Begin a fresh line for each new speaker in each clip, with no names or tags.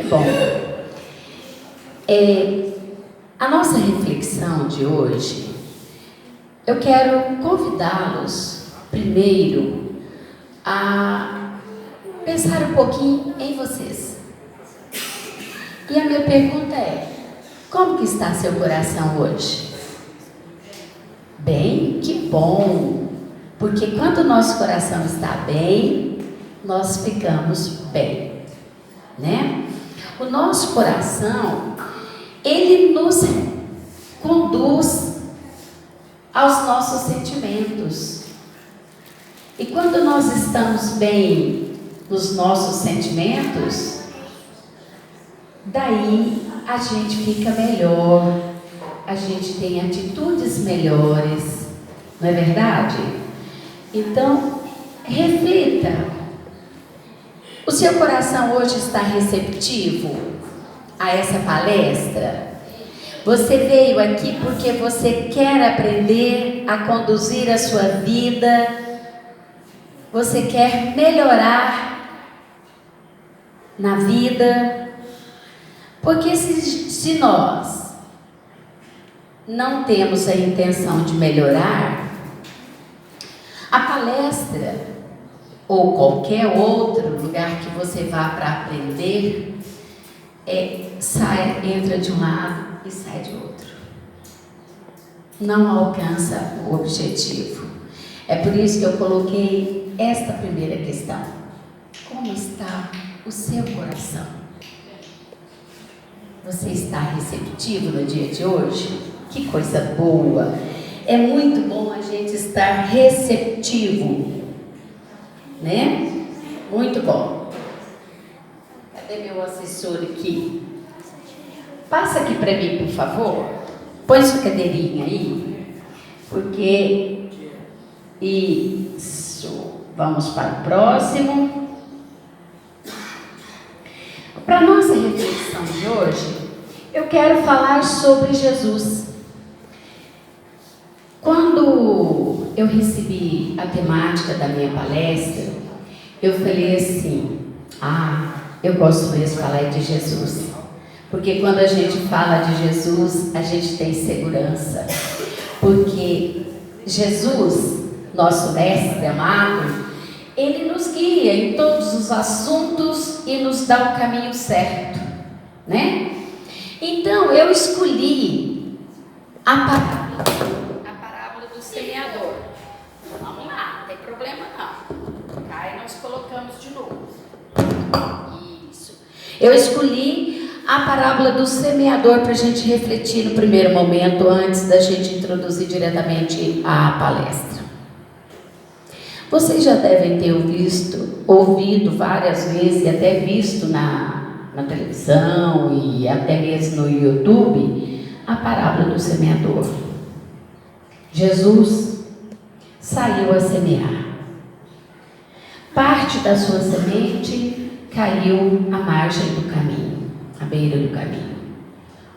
Bom, a nossa reflexão de hoje, eu quero convidá-los primeiro a pensar um pouquinho em vocês. E a minha pergunta é: como que está seu coração hoje? Bem, que bom! Porque quando o nosso coração está bem, nós ficamos bem, né? O nosso coração, ele nos conduz aos nossos sentimentos. E quando nós estamos bem nos nossos sentimentos, daí a gente fica melhor, a gente tem atitudes melhores, não é verdade? Então, reflita. O seu coração hoje está receptivo a essa palestra? Você veio aqui porque você quer aprender a conduzir a sua vida, você quer melhorar na vida, porque se nós não temos a intenção de melhorar, a palestra ou qualquer outro lugar que você vá para aprender, entra de um lado e sai de outro. Não alcança o objetivo. É por isso que eu coloquei esta primeira questão. Como está o seu coração? Você está receptivo no dia de hoje? Que coisa boa! É muito bom a gente estar receptivo, né? Muito bom. Cadê meu assessor aqui? Passa aqui para mim, por favor. Põe sua cadeirinha aí, porque isso. Vamos para o próximo. Para nossa reflexão de hoje, eu quero falar sobre Jesus. Quando eu recebi a temática da minha palestra, eu falei assim: eu gosto mesmo de falar de Jesus. Porque quando a gente fala de Jesus, a gente tem segurança. Porque Jesus, nosso mestre amado, ele nos guia em todos os assuntos e nos dá o caminho certo, né? Então, eu escolhi a parábola do semeador. Vamos lá, não tem problema não. Aí nós colocamos de novo. Isso. Eu escolhi a parábola do semeador para a gente refletir no primeiro momento, antes da gente introduzir diretamente a palestra. Vocês já devem ter ouvido várias vezes e até visto na televisão e até mesmo no YouTube a parábola do semeador. Jesus saiu a semear. Parte da sua semente caiu à margem do caminho, à beira do caminho.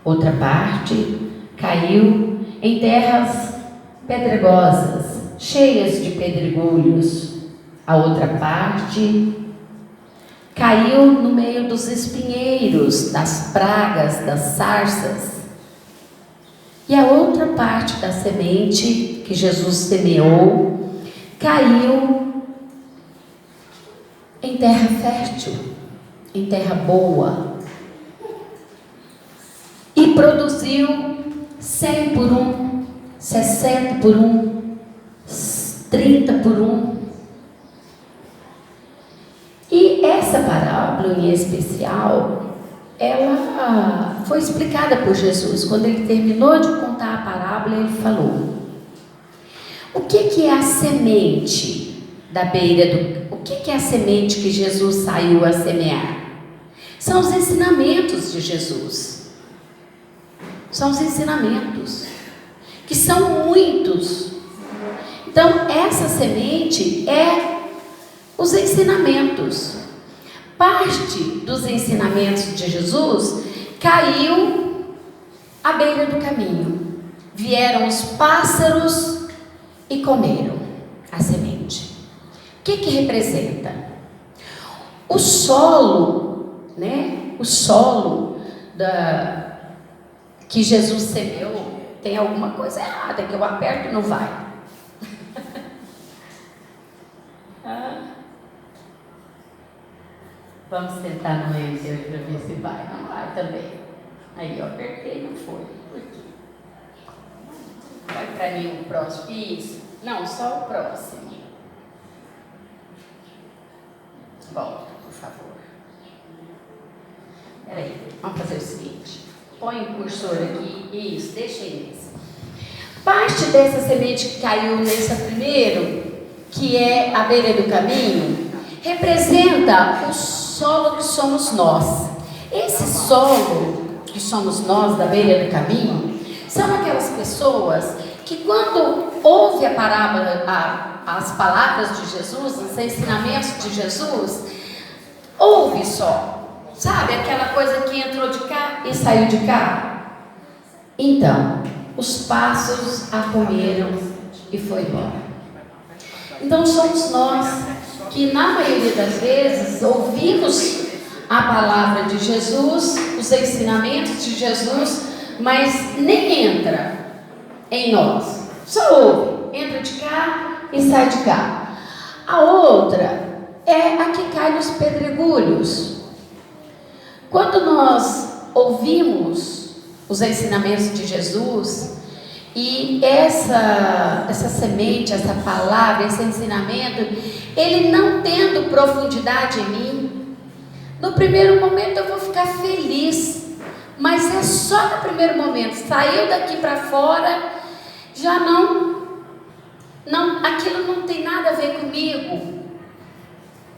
Outra parte caiu em terras pedregosas, cheias de pedregulhos. A outra parte caiu no meio dos espinheiros, das pragas, das sarças. E a outra parte da semente que Jesus semeou caiu em terra fértil, em terra boa, e produziu 100 por 1, 60 por 1, 30 por 1. E essa parábola em especial, ela foi explicada por Jesus. Quando ele terminou de contar a parábola, ele falou: o que é a semente da beira do... O que é a semente que Jesus saiu a semear? São os ensinamentos de Jesus. São os ensinamentos, que são muitos. Então, essa semente é os ensinamentos. Parte dos ensinamentos de Jesus caiu à beira do caminho. Vieram os pássaros e comeram a semente. O que representa? O solo, né? o solo que Jesus semeou, tem alguma coisa errada, que eu aperto e não vai. Vamos tentar no Enter para ver se vai. Não vai também. Aí eu apertei, não foi. Por quê? Vai para mim o próximo. Isso. Não, só o próximo. Volta, por favor. Peraí, vamos fazer o seguinte. Põe o cursor aqui. Isso, deixa ele nesse. Parte dessa semente que caiu nessa primeiro, que é a beira do caminho, representa o solo que somos nós. Esse solo que somos nós, da beira do caminho, são aquelas pessoas que quando ouve a parábola, as palavras de Jesus, os ensinamentos de Jesus, ouve só. Sabe aquela coisa que entrou de cá e saiu de cá? Então, os pássaros a comeram e foi embora. Então somos nós que na maioria das vezes ouvimos a palavra de Jesus, os ensinamentos de Jesus, mas nem entra em nós. Só ouve, entra de cá e sai de cá. A outra é a que cai nos pedregulhos. Quando nós ouvimos os ensinamentos de Jesus, e essa semente, essa palavra, esse ensinamento, ele não tendo profundidade em mim, no primeiro momento eu vou ficar feliz, mas é só no primeiro momento. Saiu daqui para fora, já não, aquilo não tem nada a ver comigo,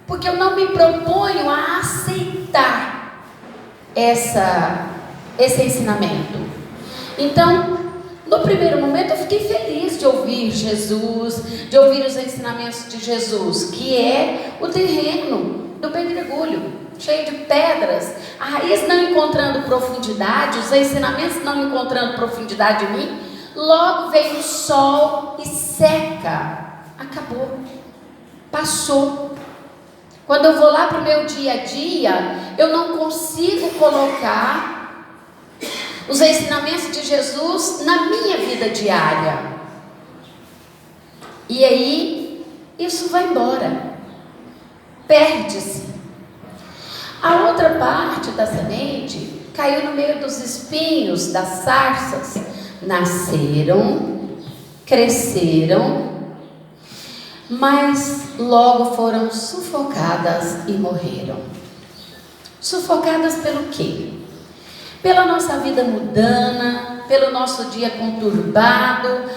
porque eu não me proponho a aceitar esse ensinamento. Então, no primeiro momento eu fiquei feliz de ouvir Jesus, de ouvir os ensinamentos de Jesus, que é o terreno do pedregulho, cheio de pedras, a raiz não encontrando profundidade, os ensinamentos não encontrando profundidade em mim. Logo vem o sol e seca, acabou, passou. Quando eu vou lá para o meu dia a dia, eu não consigo colocar os ensinamentos de Jesus na minha vida diária. E aí, isso vai embora, perde-se. A outra parte da semente caiu no meio dos espinhos, das sarças. Nasceram, cresceram, mas logo foram sufocadas e morreram. Sufocadas pelo quê? Pela nossa vida mundana, pelo nosso dia conturbado.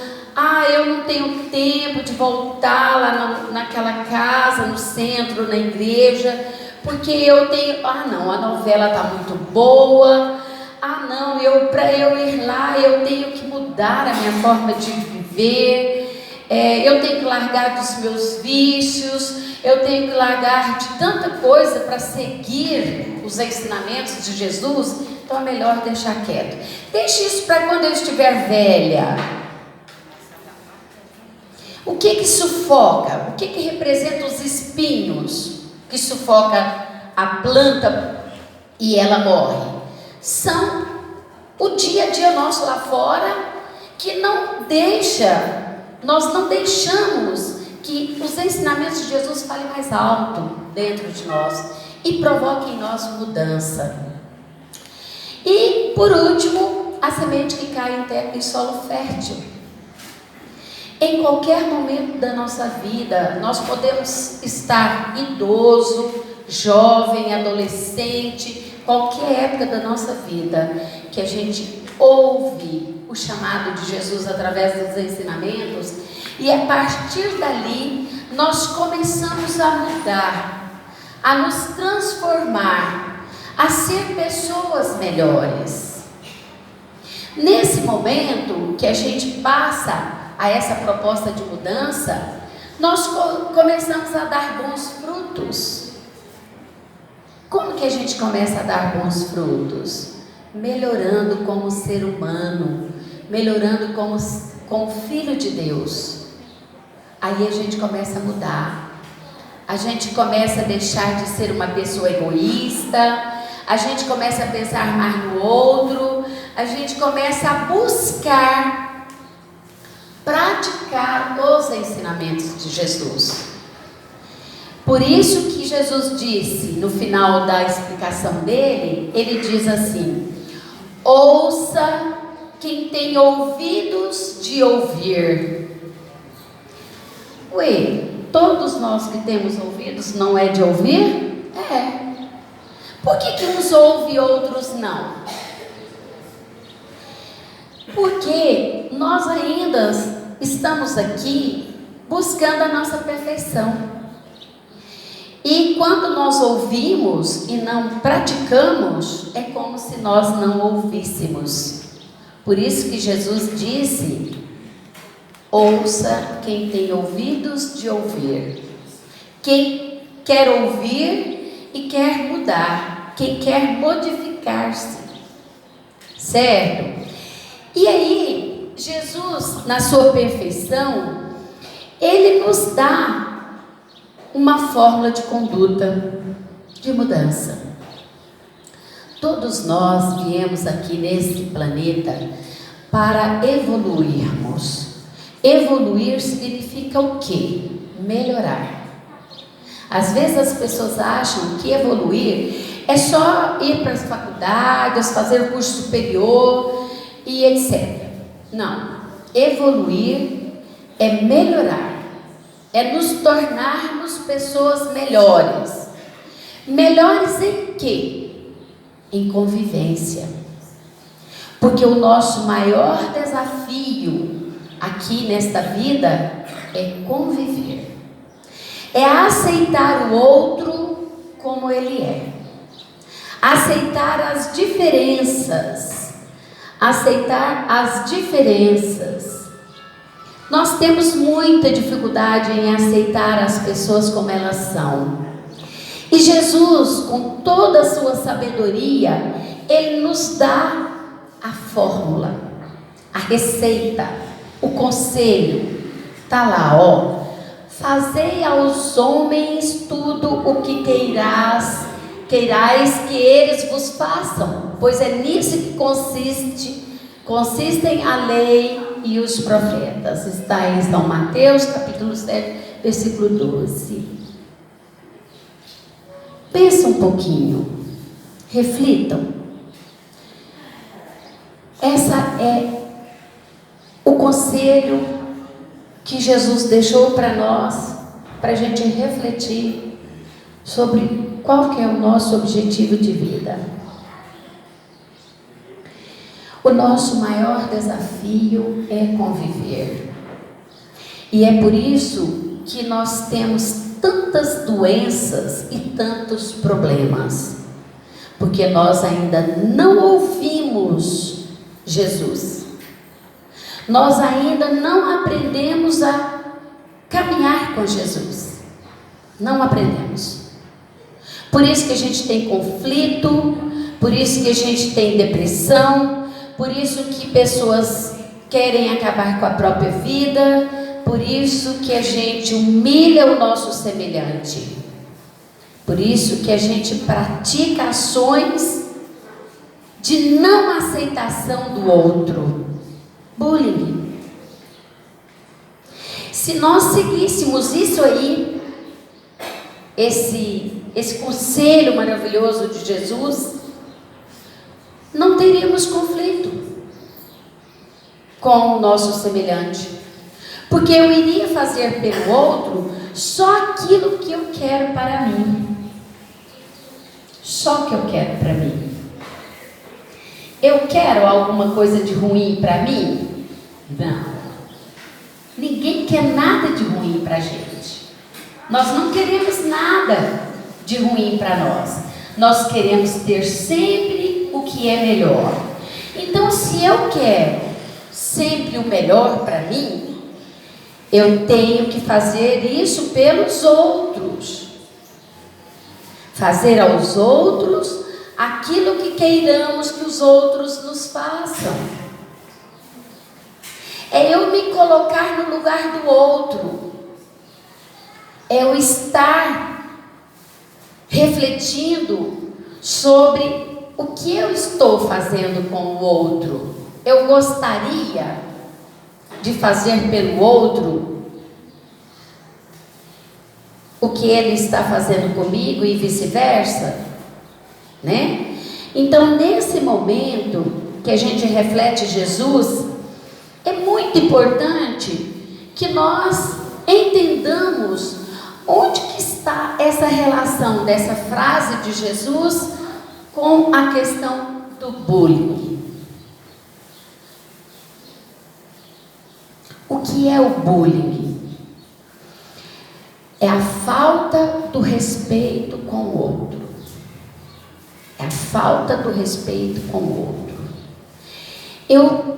Eu não tenho tempo de voltar lá naquela casa, no centro, na igreja, porque eu tenho, a novela está muito boa, para eu ir lá, eu tenho que mudar a minha forma de viver, eu tenho que largar dos meus vícios, eu tenho que largar de tanta coisa para seguir os ensinamentos de Jesus. Então é melhor deixar quieto. Deixe isso para quando eu estiver velha. O que sufoca? O que representa os espinhos que sufoca a planta e ela morre? São o dia a dia nosso lá fora, que nós não deixamos que os ensinamentos de Jesus falem mais alto dentro de nós e provoquem em nós mudança. E, por último, a semente que cai em solo fértil. Em qualquer momento da nossa vida, nós podemos estar idoso, jovem, adolescente, qualquer época da nossa vida, que a gente ouve o chamado de Jesus através dos ensinamentos, e a partir dali, nós começamos a mudar, a nos transformar, a ser pessoas melhores. Nesse momento que a gente passa a essa proposta de mudança, nós começamos a dar bons frutos. Como que a gente começa a dar bons frutos? Melhorando como ser humano, melhorando como filho de Deus. Aí a gente começa a mudar. A gente começa a deixar de ser uma pessoa egoísta, a gente começa a pensar mais no outro, a gente começa a buscar praticar os ensinamentos de Jesus. Por isso que Jesus disse, no final da explicação dele, ele diz assim: ouça quem tem ouvidos de ouvir. Ué, todos nós que temos ouvidos, não é de ouvir? É. Por que uns ouvem e outros não? Porque nós ainda estamos aqui buscando a nossa perfeição. E quando nós ouvimos e não praticamos, é como se nós não ouvíssemos. Por isso que Jesus disse: ouça quem tem ouvidos de ouvir. Quem quer ouvir e quer mudar, quem quer modificar-se, certo? E aí, Jesus, na sua perfeição, ele nos dá uma fórmula de conduta, de mudança. Todos nós viemos aqui nesse planeta para evoluirmos. Evoluir significa o quê? Melhorar. Às vezes as pessoas acham que evoluir é só ir para as faculdades, fazer o curso superior e etc. Não. Evoluir é melhorar. É nos tornarmos pessoas melhores. Melhores em quê? Em convivência. Porque o nosso maior desafio aqui nesta vida é conviver. É aceitar o outro como ele é. Aceitar as diferenças. Aceitar as diferenças. Nós temos muita dificuldade em aceitar as pessoas como elas são. E Jesus, com toda a sua sabedoria, ele nos dá a fórmula, a receita, o conselho. Está lá, ó. Fazei aos homens tudo o que queirais que eles vos façam, pois é nisso que consistem a lei e os profetas. Está em São Mateus, capítulo 7, versículo 12. Pensa um pouquinho, reflitam. Essa é o conselho que Jesus deixou para nós, para a gente refletir sobre qual que é o nosso objetivo de vida. O nosso maior desafio é conviver. E é por isso que nós temos tantas doenças e tantos problemas. Porque nós ainda não ouvimos Jesus. Nós ainda não aprendemos a caminhar com Jesus. Não aprendemos. Por isso que a gente tem conflito, por isso que a gente tem depressão, por isso que pessoas querem acabar com a própria vida, por isso que a gente humilha o nosso semelhante, por isso que a gente pratica ações de não aceitação do outro, bullying. Se nós seguíssemos isso aí, esse conselho maravilhoso de Jesus, não teríamos conflito com o nosso semelhante, porque eu iria fazer pelo outro só aquilo que eu quero para mim, só que eu quero para mim. Eu quero alguma coisa de ruim para mim? Não. Ninguém quer nada de ruim para a gente. Nós não queremos nada de ruim para nós. Nós queremos ter sempre o que é melhor. Então, se eu quero sempre o melhor para mim, eu tenho que fazer isso pelos outros. Fazer aos outros aquilo que queiramos que os outros nos façam. É eu me colocar no lugar do outro. É eu estar refletindo sobre o que eu estou fazendo com o outro. Eu gostaria de fazer pelo outro o que ele está fazendo comigo e vice-versa, né? Então, nesse momento que a gente reflete Jesus, é muito importante que nós entendamos onde que está essa relação dessa frase de Jesus com a questão do bullying. O que é o bullying? É a falta do respeito com o outro. É a falta do respeito com o outro.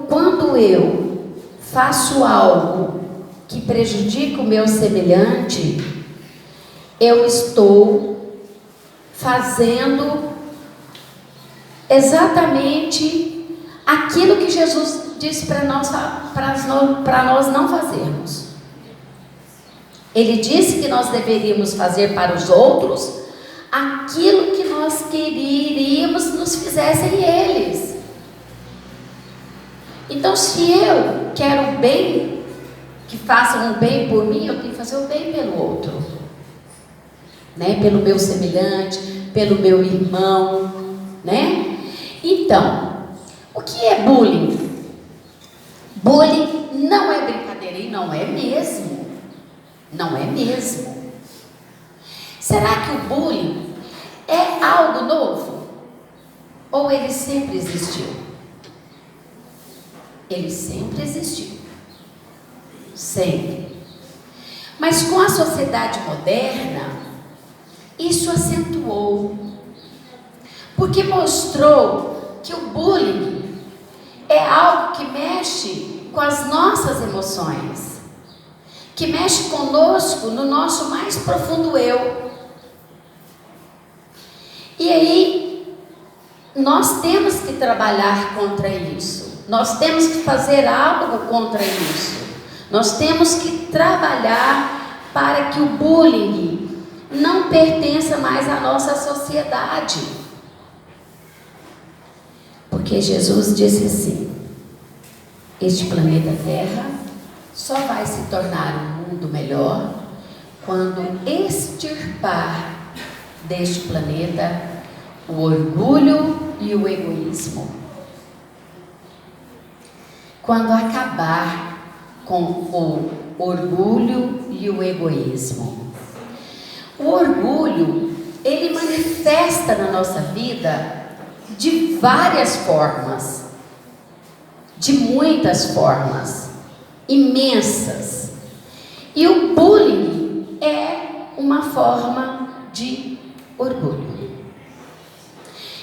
Quando eu faço algo que prejudica o meu semelhante, eu estou fazendo exatamente aquilo que Jesus disse para nós não fazermos. Ele disse que nós deveríamos fazer para os outros aquilo que nós queríamos nos fizessem eles. Então, se eu quero o bem, que façam o bem por mim, eu tenho que fazer o bem pelo outro, né? Pelo meu semelhante, pelo meu irmão, né? Então, o que é bullying? Bullying não é brincadeira, e não é mesmo. Não é mesmo. Será que o bullying é algo novo? Ou ele sempre existiu? Ele sempre existiu. Sempre. Mas com a sociedade moderna, isso acentuou. Porque mostrou que o bullying é algo que mexe com as nossas emoções, que mexe conosco no nosso mais profundo eu. E aí, nós temos que trabalhar contra isso. Nós temos que fazer algo contra isso. Nós temos que trabalhar para que o bullying não pertença mais à nossa sociedade. Porque Jesus disse assim: este planeta Terra só vai se tornar um mundo melhor quando extirpar deste planeta o orgulho e o egoísmo. Quando acabar com o orgulho e o egoísmo. O orgulho, ele manifesta na nossa vida de várias formas, de muitas formas, imensas. E o bullying é uma forma de orgulho.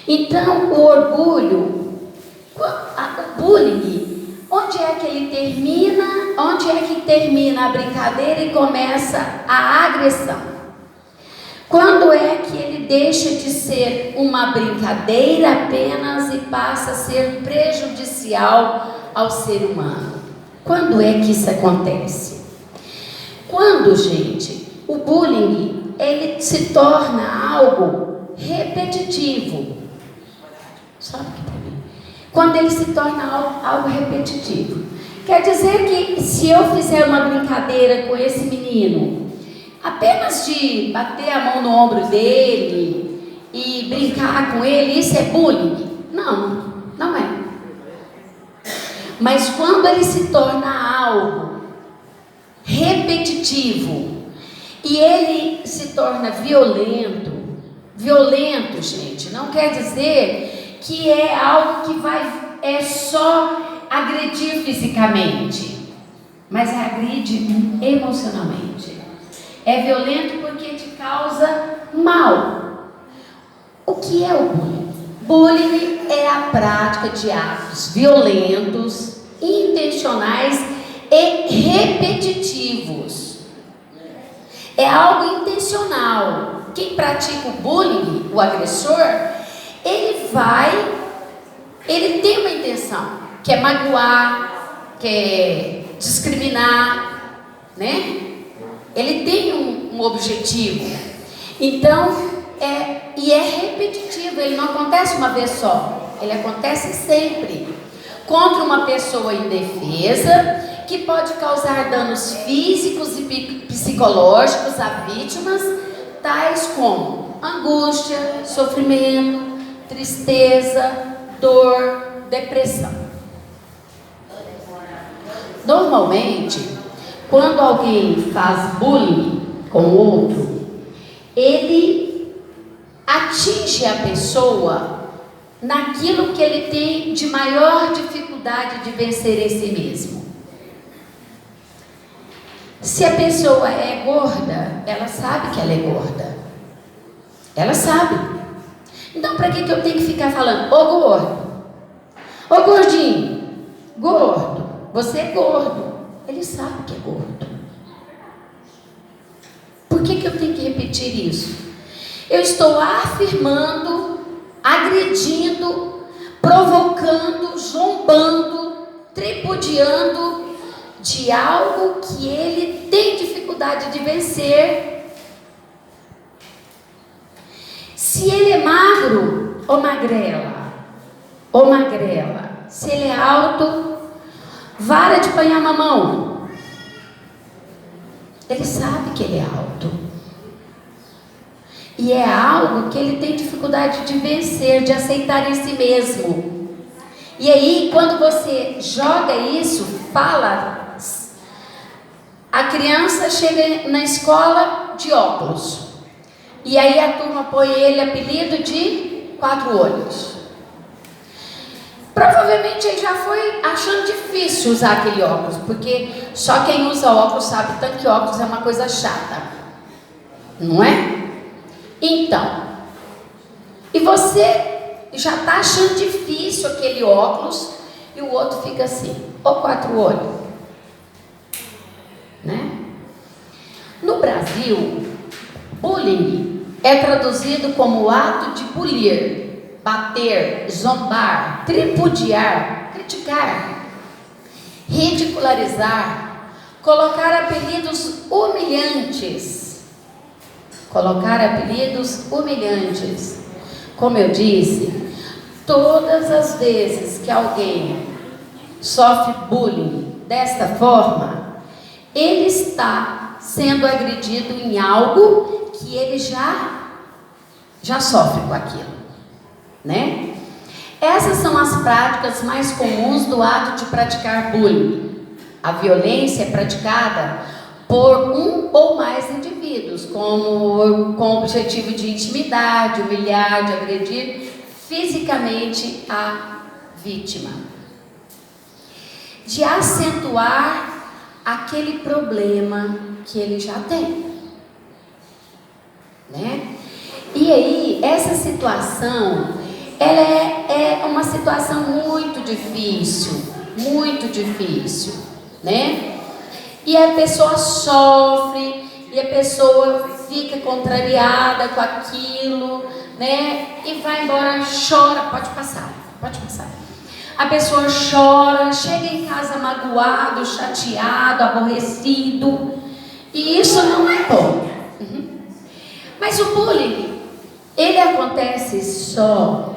Então, o orgulho, o bullying, onde é que ele termina? Onde é que termina a brincadeira e começa a agressão? Quando é que ele deixa de ser uma brincadeira apenas e passa a ser prejudicial ao ser humano? Quando é que isso acontece? Quando, gente, o bullying, ele se torna algo repetitivo. Sobe aqui para mim. Quando ele se torna algo repetitivo. Quer dizer que se eu fizer uma brincadeira com esse menino, apenas de bater a mão no ombro dele e brincar com ele, isso é bullying? Não, não é. Mas quando ele se torna algo repetitivo e ele se torna violento, gente, não quer dizer que é algo que é só agredir fisicamente, mas agride emocionalmente. É violento porque te causa mal. O que é o bullying? Bullying é a prática de atos violentos, intencionais e repetitivos. É algo intencional. Quem pratica o bullying, o agressor, ele tem uma intenção, que é magoar, que é discriminar, né? Ele tem um objetivo. Então, é e é repetitivo, ele não acontece uma vez só, ele acontece sempre. Contra uma pessoa indefesa, que pode causar danos físicos e psicológicos a vítimas, tais como angústia, sofrimento, tristeza, dor, depressão. Normalmente, quando alguém faz bullying com o outro, ele atinge a pessoa naquilo que ele tem de maior dificuldade de vencer em si mesmo. Se a pessoa é gorda, ela sabe que ela é gorda. Ela sabe. Então, para que eu tenho que ficar falando, ô gordo, ô gordinho, gordo, você é gordo. Ele sabe que é gordo. Por que eu tenho que repetir isso? Eu estou afirmando, agredindo, provocando, zombando, tripudiando de algo que ele tem dificuldade de vencer. Se ele é magro ou magrela, se ele é alto, vara de apanhar mamão. Ele sabe que ele é alto. E é algo que ele tem dificuldade de vencer, de aceitar em si mesmo. E aí, quando você joga isso, fala, a criança chega na escola de óculos. E aí a turma põe ele apelido de 4 olhos. Provavelmente ele já foi achando difícil usar aquele óculos, porque só quem usa óculos sabe tanto que óculos é uma coisa chata, não é? Então, e você já está achando difícil aquele óculos e o outro fica assim, ó 4 olhos, né? No Brasil, bullying é traduzido como o ato de bulir, bater, zombar, tripudiar, criticar, ridicularizar, colocar apelidos humilhantes. Como eu disse, todas as vezes que alguém sofre bullying desta forma, ele está sendo agredido em algo que ele já sofre com aquilo, né? Essas são as práticas mais comuns do ato de praticar bullying. A violência é praticada por um ou mais indivíduos, com o objetivo de intimidar, de humilhar, de agredir fisicamente a vítima, de acentuar aquele problema que ele já tem, né? E aí, essa situação, ela é uma situação muito difícil, né? E a pessoa sofre, e a pessoa fica contrariada com aquilo, né? E vai embora, chora, pode passar. A pessoa chora, chega em casa magoado, chateado, aborrecido, e isso não é bom. Mas o bullying, ele acontece só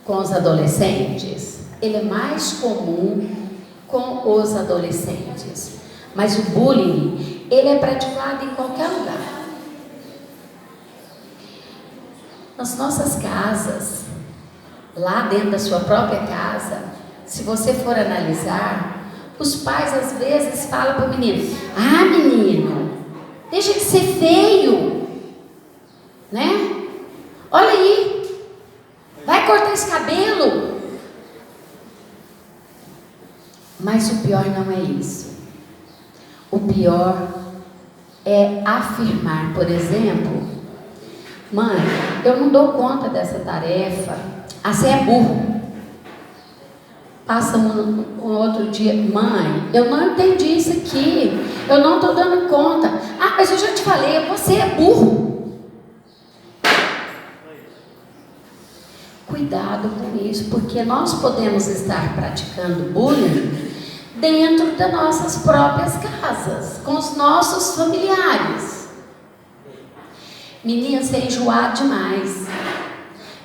com os adolescentes? Ele é mais comum com os adolescentes. Mas o bullying, ele é praticado em qualquer lugar. Nas nossas casas, lá dentro da sua própria casa, se você for analisar, os pais às vezes falam para o menino: ah, menino, deixa de ser feio, né? Olha aí, vai cortar esse cabelo. Mas o pior não é isso. O pior é afirmar, por exemplo: mãe, eu não dou conta dessa tarefa, você é burro. Passa um outro dia: mãe, eu não entendi isso aqui, eu não estou dando conta. Ah, mas eu já te falei, você é burro. Cuidado com isso, porque nós podemos estar praticando bullying dentro das nossas próprias casas, com os nossos familiares. Menino, você é enjoado demais.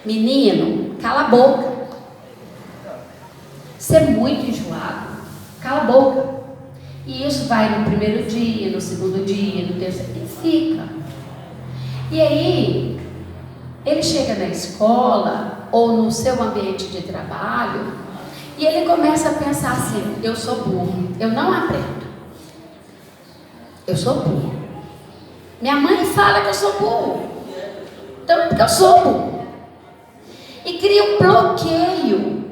Menino, cala a boca. Você é muito enjoado. Cala a boca. E isso vai no primeiro dia, no segundo dia, no terceiro, e fica. E aí, ele chega na escola ou no seu ambiente de trabalho e ele começa a pensar assim: eu sou burro, eu não aprendo. Eu sou burro. Minha mãe fala que eu sou burro, então é porque eu sou burro. E cria um bloqueio.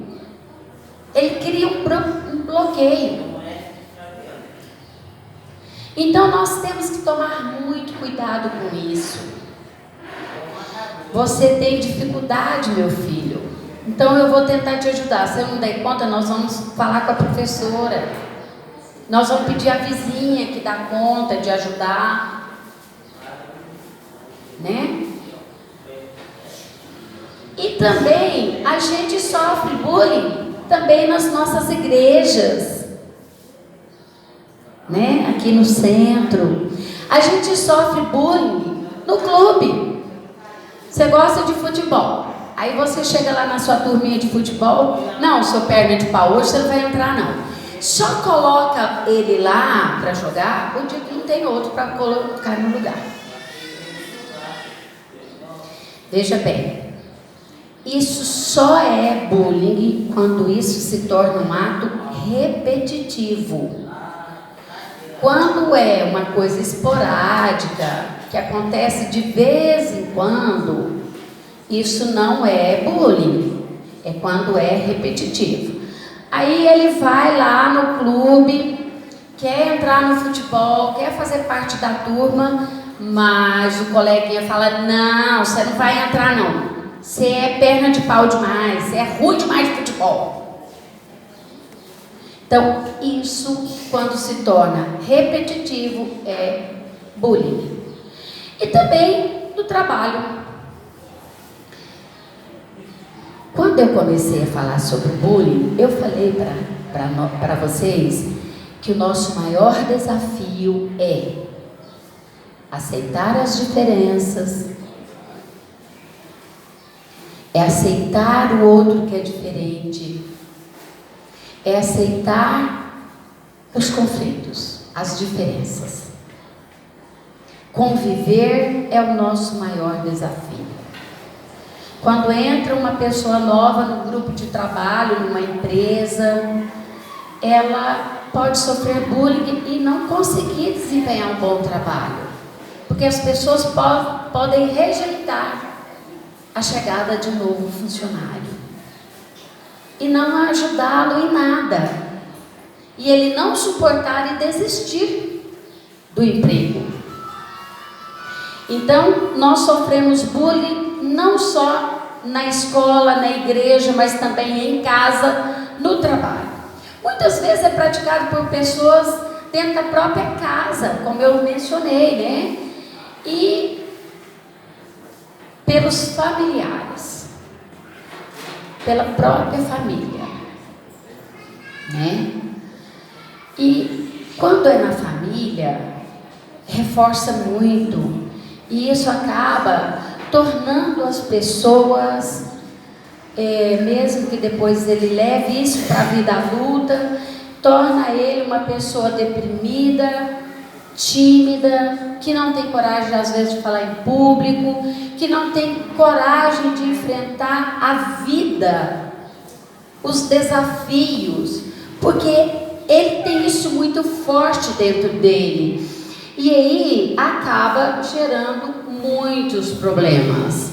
Ele cria um bloqueio. Então nós temos que tomar muito cuidado com isso. Você tem dificuldade, meu filho, então eu vou tentar te ajudar. Se eu não der conta, nós vamos falar com a professora. Nós vamos pedir a vizinha que dá conta de ajudar, né? E também a gente sofre bullying também nas nossas igrejas, né? Aqui no centro. A gente sofre bullying no clube. Você gosta de futebol. Aí você chega lá na sua turminha de futebol. Não, seu perna de pau, hoje você não vai entrar não. Só coloca ele lá para jogar o dia que não tem outro para colocar no lugar. Veja bem. Isso só é bullying quando isso se torna um ato repetitivo. Quando é uma coisa esporádica, que acontece de vez em quando, isso não é bullying, é quando é repetitivo. Aí ele vai lá no clube, quer entrar no futebol, quer fazer parte da turma, mas o coleguinha fala: não, você não vai entrar não, você é perna de pau demais, você é ruim demais de futebol. Então, isso, quando se torna repetitivo, é bullying. E também no trabalho. Quando eu comecei a falar sobre bullying, eu falei para vocês que o nosso maior desafio é aceitar as diferenças, é aceitar o outro que é diferente, é aceitar os conflitos, as diferenças. Conviver é o nosso maior desafio. Quando entra uma pessoa nova no grupo de trabalho, numa empresa, ela pode sofrer bullying e não conseguir desempenhar um bom trabalho, porque as pessoas podem rejeitar a chegada de um novo funcionário e não ajudá-lo em nada, e ele não suportar e desistir do emprego. Então, nós sofremos bullying não só na escola, na igreja, mas também em casa, no trabalho. Muitas vezes é praticado por pessoas dentro da própria casa, como eu mencionei, né? E pelos familiares, pela própria família, né? E quando é na família, reforça muito, e isso acaba tornando as pessoas, mesmo que depois ele leve isso para a vida adulta, torna ele uma pessoa deprimida, tímida, que não tem coragem às vezes de falar em público, que não tem coragem de enfrentar a vida, os desafios, porque ele tem isso muito forte dentro dele, e aí acaba gerando muitos problemas.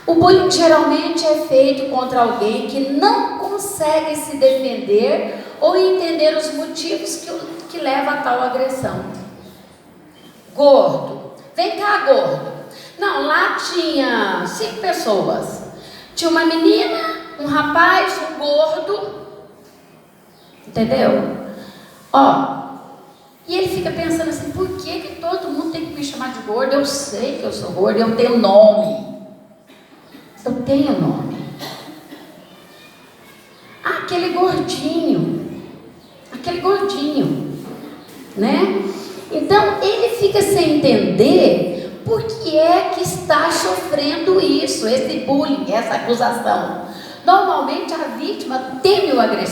O bullying geralmente é feito contra alguém que não consegue se defender ou entender os motivos que levam a tal agressão. Gordo, vem cá, gordo. Não, lá tinha 5 pessoas. Tinha uma menina, um rapaz, um gordo. Entendeu? E ele fica pensando assim: por que todo mundo tem que me chamar de gordo? Eu sei que eu sou gordo, eu tenho nome. Eu tenho nome. Aquele gordinho, né? Então ele fica sem entender Por que é que está sofrendo isso, esse bullying, essa acusação? Normalmente a vítima teme o agressor.